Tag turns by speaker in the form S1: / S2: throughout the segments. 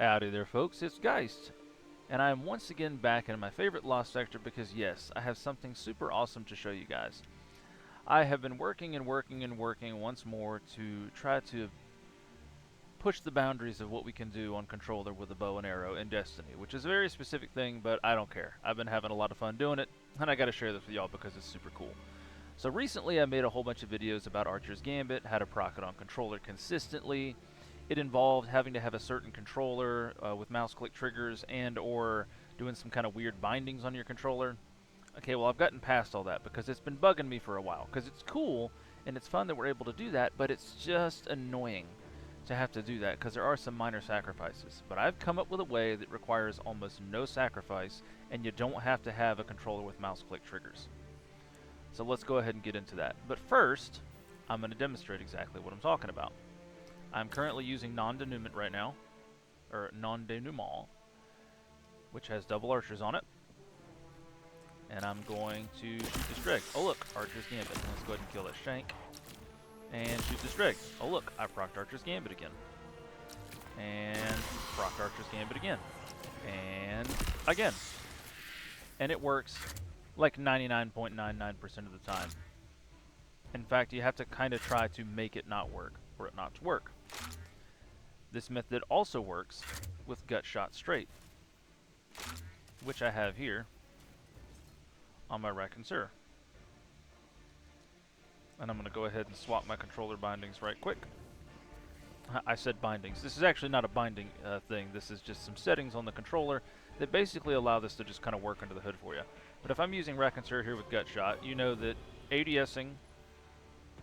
S1: Howdy there, folks, it's Geist, and I am once again back in my favorite Lost Sector because, yes, I have something super awesome to show you guys. I have been working and working and working once more to try to push the boundaries of what we can do on controller with a bow and arrow in Destiny, which is a very specific thing, but I don't care. I've been having a lot of fun doing it, and I gotta share this with y'all because it's super cool. So recently I made a whole bunch of videos about Archer's Gambit, how to proc it on controller consistently. It involved having to have a certain controller with mouse click triggers and or doing some kind of weird bindings on your controller. Okay, well I've gotten past all that because it's been bugging me for a while because it's cool and it's fun that we're able to do that, but it's just annoying to have to do that because there are some minor sacrifices. But I've come up with a way that requires almost no sacrifice and you don't have to have a controller with mouse click triggers. So let's go ahead and get into that. But first, I'm going to demonstrate exactly what I'm talking about. I'm currently using non-denouement right now, or non-denouement, which has double archers on it. And I'm going to shoot this dreg. Oh look, Archer's Gambit. Let's go ahead and kill that shank. And shoot this dreg. Oh look, I procced Archer's Gambit again. And procced Archer's Gambit again. And again. And it works like 99.99% of the time. In fact, you have to kind of try to make it not work, for it not to work. This method also works with Gutshot straight, which I have here on my Raconteur. And I'm going to go ahead and swap my controller bindings right quick. I said bindings. This is actually not a binding thing. This is just some settings on the controller that basically allow this to just kind of work under the hood for you. But if I'm using Raconteur here with Gutshot, you know that ADSing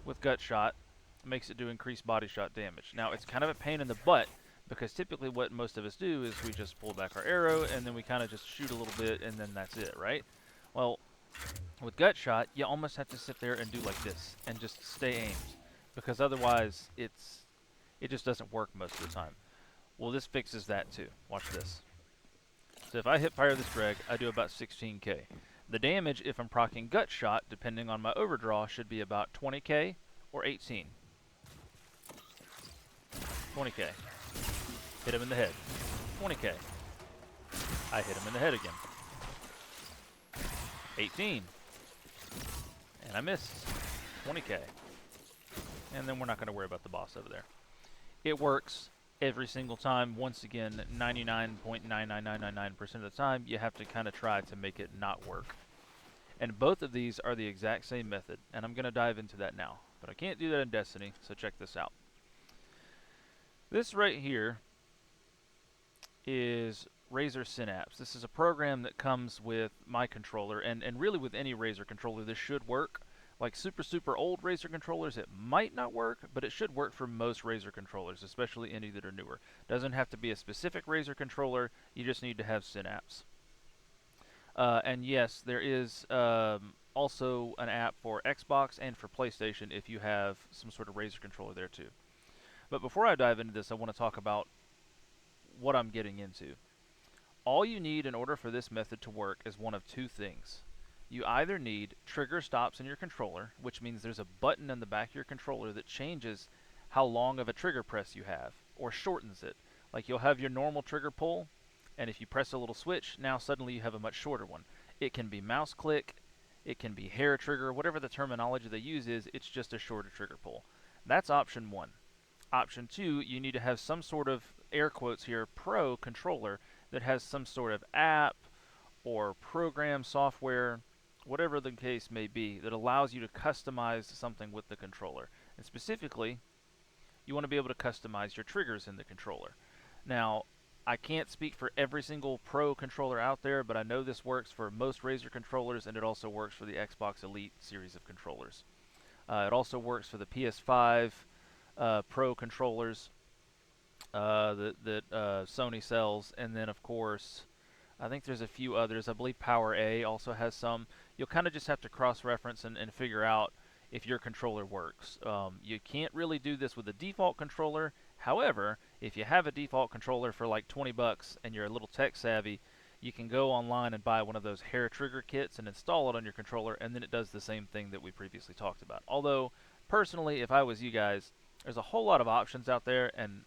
S1: with Gutshot makes it do increased body shot damage. Now, it's kind of a pain in the butt because typically what most of us do is we just pull back our arrow and then we kind of just shoot a little bit and then that's it, right? Well, with Gutshot, you almost have to sit there and do like this and just stay aimed because otherwise it just doesn't work most of the time. Well, this fixes that too. Watch this. So if I hip fire this drag, I do about 16k. The damage, if I'm proccing Gutshot, depending on my overdraw, should be about 20k or 18. 20k. Hit him in the head. 20k. I hit him in the head again. 18. And I missed. 20k. And then we're not going to worry about the boss over there. It works every single time. Once again, 99.99999% of the time, you have to kind of try to make it not work. And both of these are the exact same method, and I'm going to dive into that now. But I can't do that in Destiny, so check this out. This right here is Razer Synapse. This is a program that comes with my controller, and really with any Razer controller this should work. Like super old Razer controllers, it might not work, but it should work for most Razer controllers, especially any that are newer. Doesn't have to be a specific Razer controller, you just need to have Synapse. And yes, there is also an app for Xbox and for PlayStation if you have some sort of Razer controller there too. But before I dive into this, I want to talk about what I'm getting into. All you need in order for this method to work is one of two things. You either need trigger stops in your controller, which means there's a button in the back of your controller that changes how long of a trigger press you have, or shortens it. Like you'll have your normal trigger pull, and if you press a little switch, now suddenly you have a much shorter one. It can be mouse click, it can be hair trigger, whatever the terminology they use is, it's just a shorter trigger pull. That's option one. Option two, you need to have some sort of, air quotes here, pro controller that has some sort of app or program software, whatever the case may be, that allows you to customize something with the controller. And specifically, you want to be able to customize your triggers in the controller. Now, I can't speak for every single pro controller out there, but I know this works for most Razer controllers, and it also works for the Xbox Elite series of controllers. It also works for the PS5 Pro controllers that Sony sells, and then of course I think there's a few others. I believe Power A also has some. You'll kind of just have to cross-reference and figure out if your controller works. You can't really do this with a default controller. However, if you have a default controller for like 20 bucks and you're a little tech savvy, you can go online and buy one of those hair trigger kits and install it on your controller, and then it does the same thing that we previously talked about. Although, personally, if I was you guys, there's a whole lot of options out there, and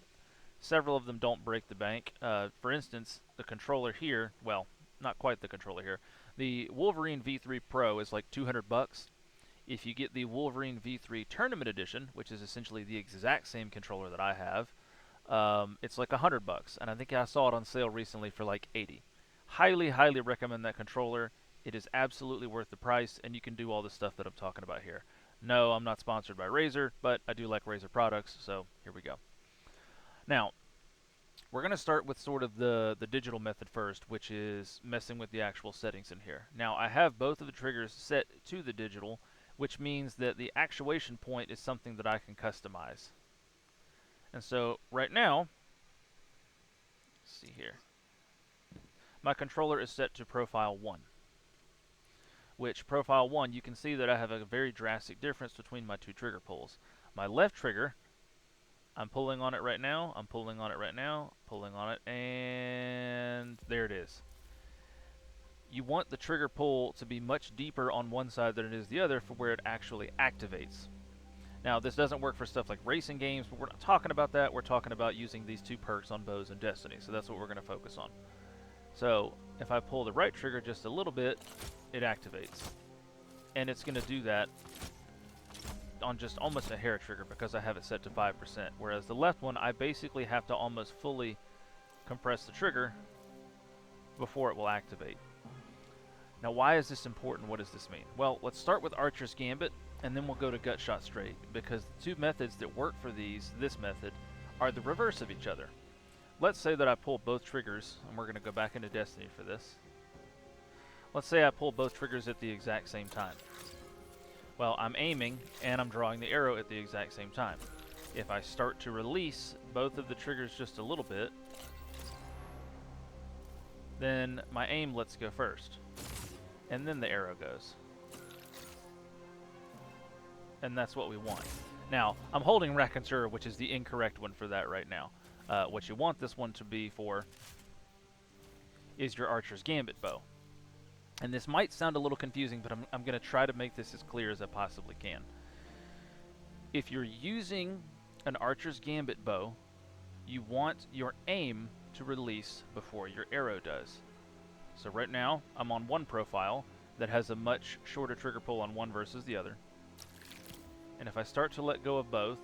S1: Several of them don't break the bank. For instance, the controller here, well, not quite the controller here. The Wolverine V3 Pro is like 200 bucks. If you get the Wolverine V3 Tournament Edition, which is essentially the exact same controller that I have, it's like 100 bucks. And I think I saw it on sale recently for like 80. Highly, highly recommend that controller. It is absolutely worth the price, and you can do all the stuff that I'm talking about here. No, I'm not sponsored by Razer, but I do like Razer products, so here we go. Now, we're going to start with sort of the digital method first, which is messing with the actual settings in here. Now, I have both of the triggers set to the digital, which means that the actuation point is something that I can customize. And so, right now, let's see here, my controller is set to profile 1. Which profile 1, you can see that I have a very drastic difference between my two trigger pulls. My left trigger, I'm pulling on it right now, I'm pulling on it right now, pulling on it, and there it is. You want the trigger pull to be much deeper on one side than it is the other for where it actually activates. Now, this doesn't work for stuff like racing games, but we're not talking about that. We're talking about using these two perks on bows and Destiny, so that's what we're going to focus on. So, if I pull the right trigger just a little bit, it activates. And it's going to do that on just almost a hair trigger because I have it set to 5%. Whereas the left one, I basically have to almost fully compress the trigger before it will activate. Now, why is this important? What does this mean? Well, let's start with Archer's Gambit, and then we'll go to Gutshot straight, because the two methods that work for this method, are the reverse of each other. Let's say that I pull both triggers, and we're going to go back into Destiny for this. Let's say I pull both triggers at the exact same time. Well, I'm aiming, and I'm drawing the arrow at the exact same time. If I start to release both of the triggers just a little bit, then my aim lets go first. And then the arrow goes. And that's what we want. Now, I'm holding Raconteur, which is the incorrect one for that right now. What you want this one to be for is your Archer's Gambit bow. And this might sound a little confusing, but I'm going to try to make this as clear as I possibly can. If you're using an Archer's Gambit bow, you want your aim to release before your arrow does. So right now, I'm on one profile that has a much shorter trigger pull on one versus the other. And if I start to let go of both,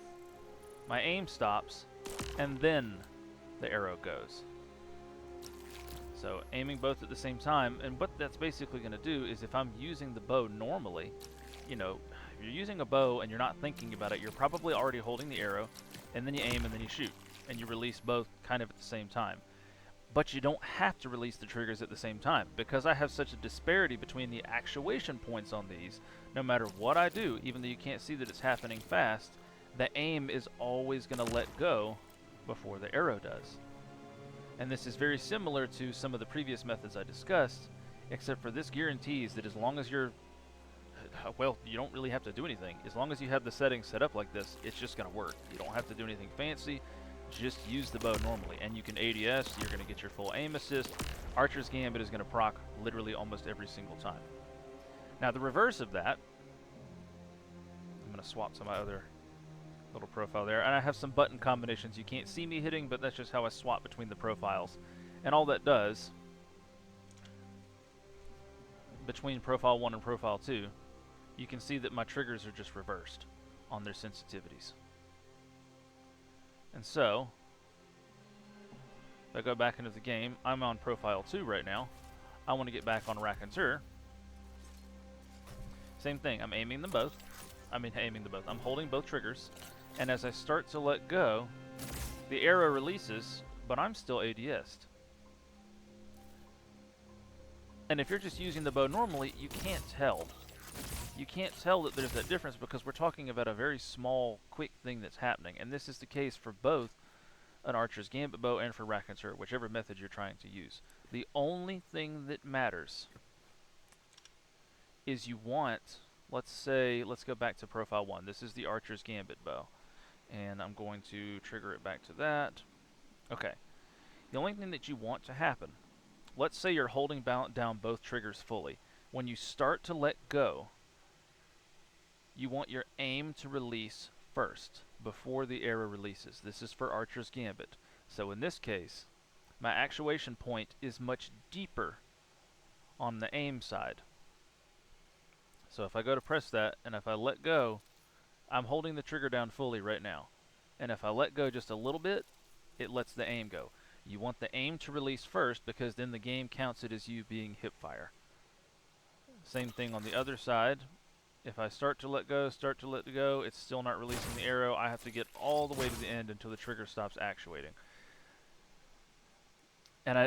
S1: my aim stops, and then the arrow goes. So aiming both at the same time, and what that's basically going to do is if I'm using the bow normally, you know, if you're using a bow and you're not thinking about it, you're probably already holding the arrow, and then you aim and then you shoot, and you release both kind of at the same time. But you don't have to release the triggers at the same time. Because I have such a disparity between the actuation points on these, no matter what I do, even though you can't see that it's happening fast, the aim is always going to let go before the arrow does. And this is very similar to some of the previous methods I discussed, except for this guarantees that as long as you're, well, you don't really have to do anything. As long as you have the settings set up like this, it's just going to work. You don't have to do anything fancy. Just use the bow normally, and you can ADS, you're going to get your full aim assist. Archer's Gambit is going to proc literally almost every single time. Now the reverse of that, I'm going to swap to my other little profile there, and I have some button combinations you can't see me hitting, but that's just how I swap between the profiles. And all that does, between profile 1 and profile 2, you can see that my triggers are just reversed on their sensitivities. And so, if I go back into the game, I'm on profile 2 right now. I want to get back on Raconteur. Same thing, I'm aiming them both. I'm holding both triggers. And as I start to let go, the arrow releases, but I'm still ADS'd. And if you're just using the bow normally, you can't tell. You can't tell that there's that difference because we're talking about a very small, quick thing that's happening. And this is the case for both an Archer's Gambit bow and for Raconteur, whichever method you're trying to use. The only thing that matters is you want, let's go back to profile 1. This is the Archer's Gambit bow. And I'm going to trigger it back to that. Okay. The only thing that you want to happen, let's say you're holding down both triggers fully. When you start to let go, you want your aim to release first, before the arrow releases. This is for Archer's Gambit. So in this case, my actuation point is much deeper on the aim side. So if I go to press that, and if I let go, I'm holding the trigger down fully right now. And if I let go just a little bit, it lets the aim go. You want the aim to release first, because then the game counts it as you being hip fire. Same thing on the other side. If I start to let go, it's still not releasing the arrow. I have to get all the way to the end until the trigger stops actuating. And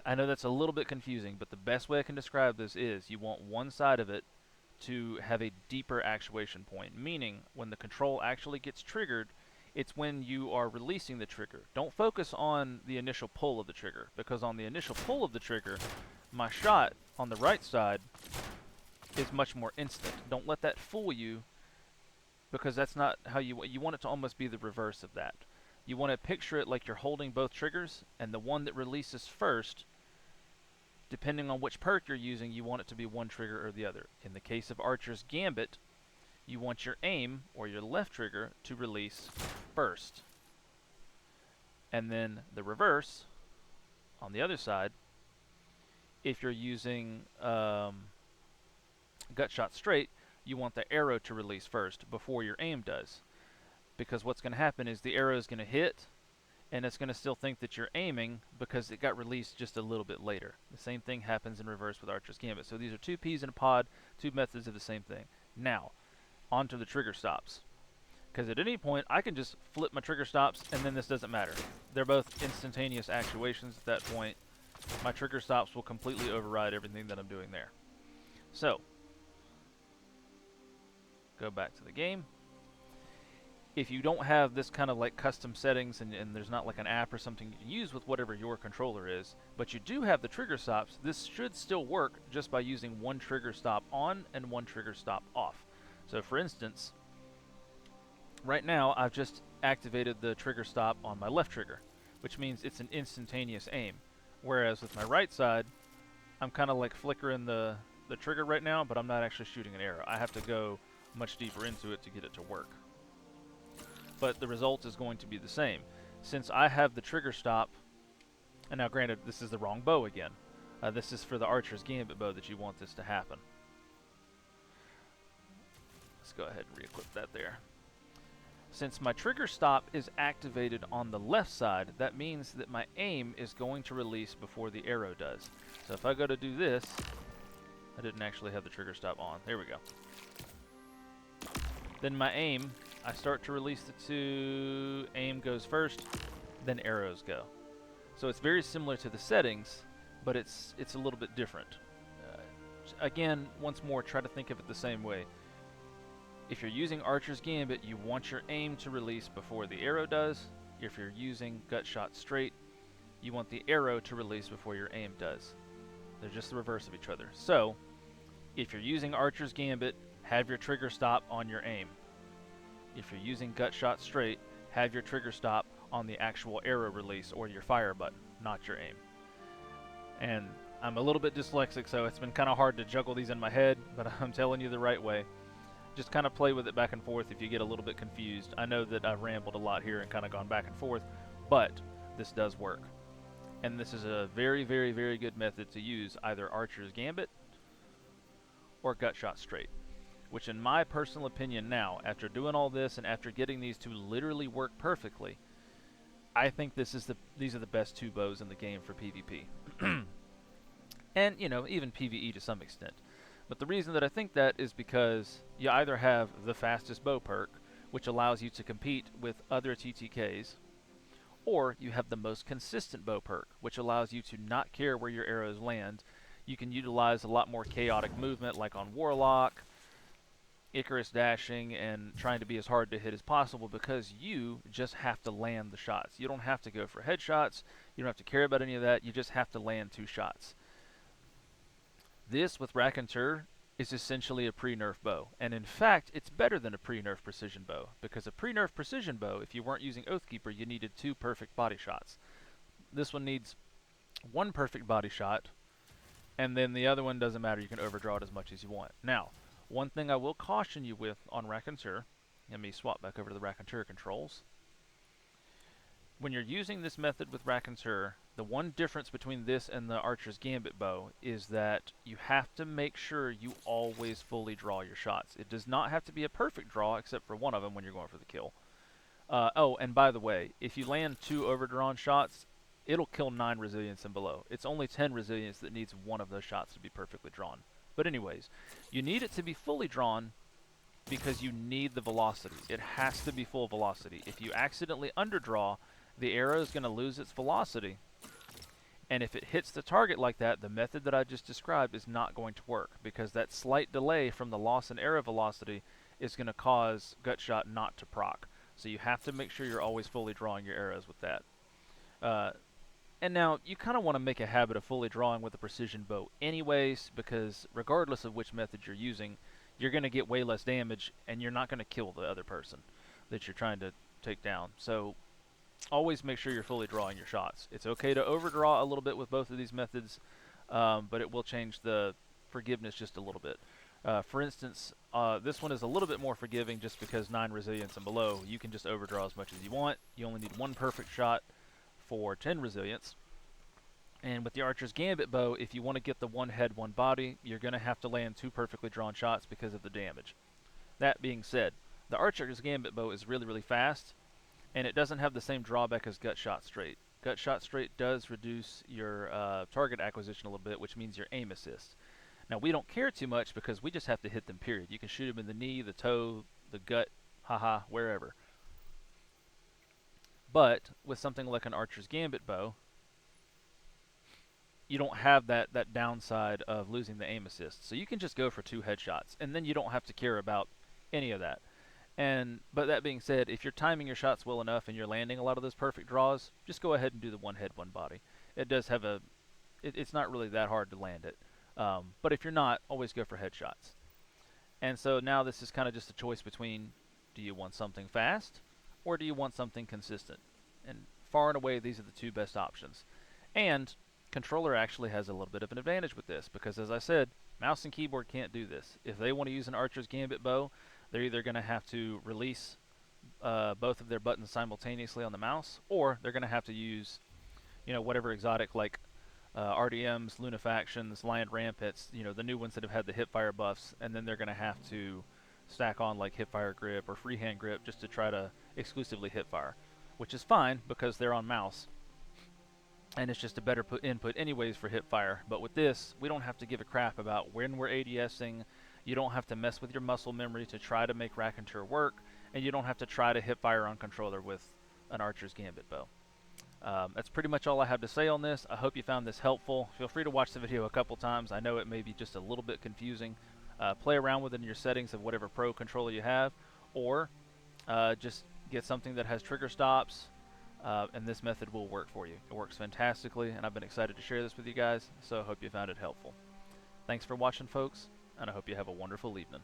S1: I know that's a little bit confusing, but the best way I can describe this is you want one side of it to have a deeper actuation point, meaning when the control actually gets triggered, it's when you are releasing the trigger. Don't focus on the initial pull of the trigger, because on the initial pull of the trigger, my shot on the right side is much more instant. Don't let that fool you, because that's not how you want it to almost be the reverse of that. You want to picture it like you're holding both triggers, and the one that releases first, depending on which perk you're using, you want it to be one trigger or the other. In the case of Archer's Gambit, you want your aim, or your left trigger, to release first. And then the reverse, on the other side, if you're using Gutshot straight, you want the arrow to release first before your aim does. Because what's going to happen is the arrow is going to hit, and it's going to still think that you're aiming because it got released just a little bit later. The same thing happens in reverse with Archer's Gambit. So these are two peas in a pod, two methods of the same thing. Now, on to the trigger stops. Because at any point, I can just flip my trigger stops, and then this doesn't matter. They're both instantaneous actuations at that point. My trigger stops will completely override everything that I'm doing there. So, go back to the game. If you don't have this kind of like custom settings, and there's not like an app or something you can use with whatever your controller is, but you do have the trigger stops, this should still work just by using one trigger stop on and one trigger stop off. So for instance, right now I've just activated the trigger stop on my left trigger, which means it's an instantaneous aim. Whereas with my right side, I'm kind of like flickering the trigger right now, but I'm not actually shooting an arrow. I have to go much deeper into it to get it to work. But the result is going to be the same. Since I have the trigger stop, and now granted, this is the wrong bow again. This is for the Archer's Gambit bow that you want this to happen. Let's go ahead and re-equip that there. Since my trigger stop is activated on the left side, that means that my aim is going to release before the arrow does. So if I go to do this, I didn't actually have the trigger stop on. There we go. Then my aim, I start to release the two, aim goes first, then arrows go. So it's very similar to the settings, but it's a little bit different. Again, once more, try to think of it the same way. If you're using Archer's Gambit, you want your aim to release before the arrow does. If you're using Gutshot straight, you want the arrow to release before your aim does. They're just the reverse of each other. So, if you're using Archer's Gambit, have your trigger stop on your aim. If you're using Gutshot straight, have your trigger stop on the actual arrow release or your fire button, not your aim. And I'm a little bit dyslexic, so it's been kind of hard to juggle these in my head, but I'm telling you the right way. Just kind of play with it back and forth if you get a little bit confused. I know that I've rambled a lot here and kind of gone back and forth, but this does work. And this is a very, very, very good method to use either Archer's Gambit or Gutshot straight. Which in my personal opinion now, after doing all this and after getting these to literally work perfectly, I think these are the best two bows in the game for PvP. And, you know, even PvE to some extent. But the reason that I think that is because you either have the fastest bow perk, which allows you to compete with other TTKs, or you have the most consistent bow perk, which allows you to not care where your arrows land. You can utilize a lot more chaotic movement, like on Warlock, Icarus dashing, and trying to be as hard to hit as possible, because you just have to land the shots. You don't have to go for headshots. You don't have to care about any of that. You just have to land two shots. This, with Raconteur, is essentially a pre-nerf bow. And in fact, it's better than a pre-nerf precision bow, because a pre-nerf precision bow, if you weren't using Oathkeeper, you needed two perfect body shots. This one needs one perfect body shot, and then the other one doesn't matter. You can overdraw it as much as you want. Now, one thing I will caution you with on Raconteur, let me swap back over to the Raconteur controls. when you're using this method with Raconteur, the one difference between this and the Archer's Gambit bow is that you have to make sure you always fully draw your shots. It does not have to be a perfect draw except for one of them when you're going for the kill. Oh, and by the way, if you land 2 overdrawn shots, it'll kill 9 resilience and below. It's only 10 resilience that needs one of those shots to be perfectly drawn. But anyways, you need it to be fully drawn because you need the velocity. It has to be full velocity. If you accidentally underdraw, the arrow is going to lose its velocity. And if it hits the target like that, the method that I just described is not going to work, because that slight delay from the loss in arrow velocity is going to cause Gutshot not to proc. So you have to make sure you're always fully drawing your arrows with that. And now, you kind of want to make a habit of fully drawing with a precision bow anyways, because regardless of which method you're using, you're going to get way less damage, and you're not going to kill the other person that you're trying to take down. So always make sure you're fully drawing your shots. It's okay to overdraw a little bit with both of these methods, but it will change the forgiveness just a little bit. For instance, this one is a little bit more forgiving just because 9 resilience and below, you can just overdraw as much as you want. You only need 1 perfect shot for 10 resilience. And with the Archer's Gambit bow, if you want to get the 1 head, 1 body, you're going to have to land 2 perfectly drawn shots because of the damage. That being said, the Archer's Gambit bow is really, really fast, and it doesn't have the same drawback as Gutshot Straight. Gutshot Straight does reduce your target acquisition a little bit, which means your aim assist. Now, we don't care too much because we just have to hit them, period. You can shoot them in the knee, the toe, the gut, haha, wherever. But with something like an Archer's Gambit bow, you don't have that downside of losing the aim assist. So you can just go for 2 headshots, and then you don't have to care about any of that. But that being said, if you're timing your shots well enough and you're landing a lot of those perfect draws, just go ahead and do the 1 head, 1 body. It does have it's not really that hard to land it. But if you're not, always go for headshots. And so now this is kind of just a choice between, do you want something fast or do you want something consistent? And far and away, these are the 2 best options. And controller actually has a little bit of an advantage with this, because as I said, mouse and keyboard can't do this. If they want to use an Archer's Gambit bow, they're either going to have to release both of their buttons simultaneously on the mouse, or they're going to have to use, whatever exotic, like RDMs, Lunafactions, Lion Rampants, the new ones that have had the hipfire buffs, and then they're going to have to stack on like hipfire grip or freehand grip just to try to exclusively hipfire, which is fine because they're on mouse. And it's just a better input anyways for hipfire. But with this, we don't have to give a crap about when we're ADSing. You don't have to mess with your muscle memory to try to make Raconteur work, and you don't have to try to hipfire on controller with an Archer's Gambit bow. That's pretty much all I have to say on this. I hope you found this helpful. Feel free to watch the video a couple times. I know it may be just a little bit confusing. Play around with it in your settings of whatever pro controller you have, or just get something that has trigger stops, and this method will work for you. It works fantastically, and I've been excited to share this with you guys, so I hope you found it helpful. Thanks for watching, folks, and I hope you have a wonderful evening.